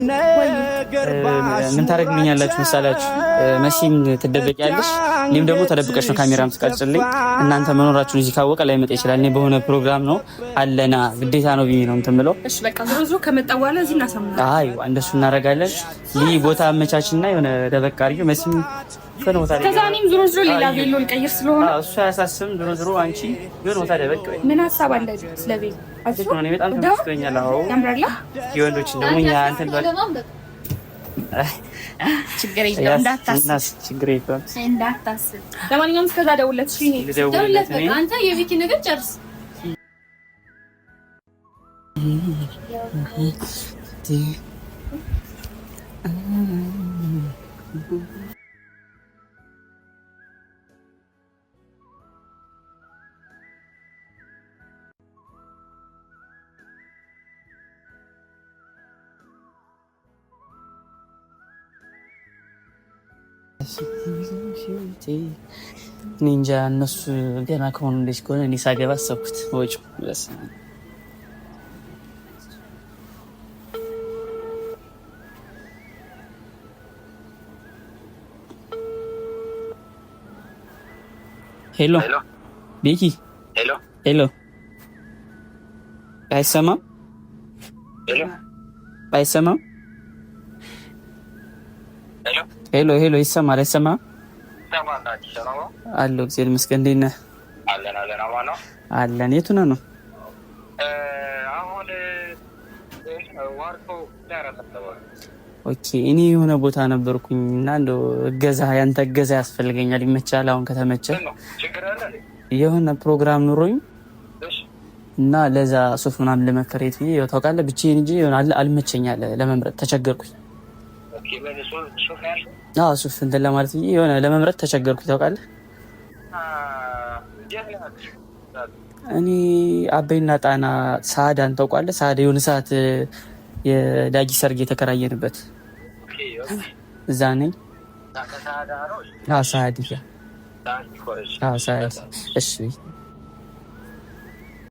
ምን ታደርጉልኛላችሁ መሰላችሁ? መሲም ትደበቂያለሽ፣ እኔም ደግሞ ተደብቀሽ ነው ካሜራም ትቀርጽልኝ። እናንተ መኖራችሁን እዚህ ካወቀ ላይመጣ ይችላል። እኔ በሆነ ፕሮግራም ነው አለና ግዴታ ነው ብዬ ነው እንትን ብለው። እሺ በቃ ዞሮ ዞሮ ከመጣ በኋላ እዚህ እናሳምናለን። አይ እንደሱ እናደርጋለን። ይህ ቦታ አመቻችና የሆነ ደበቅ አድርጊው መሲም ከዛኔም ዞሮ ዞሮ ሌላ ቬሎ ልቀይር ስለሆነ እሱ አያሳስብም። ዞሮ ዞሮ አንቺ የሆነ ቦታ ደበቅ ወይ ምን ሀሳብ አለ ስለቤት እኔ በጣም ተመስገኛል። አዎ የወንዶች ደግሞ እኛ አንተን ችግር የለውም እንዳታስብ። ለማንኛውም እስከዛ ደውለት በቃ አንተ የቪኪ ነገር ጨርስ። ኒንጃ እነሱ ገና ከሆኑ ልጅ ከሆነ እኔ ሳገባ አሰብኩት ወጪው በስ ሄሎ ቤኪ ሄሎ አይሰማም አይሰማም ሄሎ ሄሎ ይሰማል አይሰማም? አለሁ እግዚአብሔር ይመስገን። እንዴት ነህ? አለን የቱ ነህ ነው? ኦኬ እኔ የሆነ ቦታ ነበርኩኝ እና እንደው እገዛ ያንተ እገዛ ያስፈልገኛል። ይመቻል? አሁን ከተመቸ የሆነ ፕሮግራም ኑሮኝ እና ለዛ ሱፍ ምናምን ለመከሬት ብዬ ታውቃለህ ብቻዬን እንጂ አልመቸኛል ለመምረጥ ተቸገርኩኝ። ሱፍ እንትን ለማለት ብዬ የሆነ ለመምረጥ ተቸገርኩኝ ታውቃለህ። እኔ አበይና ጣና ሳዳን ታውቃለህ? ሳዳ የሆነ ሰዓት የዳጊ ሰርግ የተከራየንበት እዛ ነኝ። ሳዲ እሺ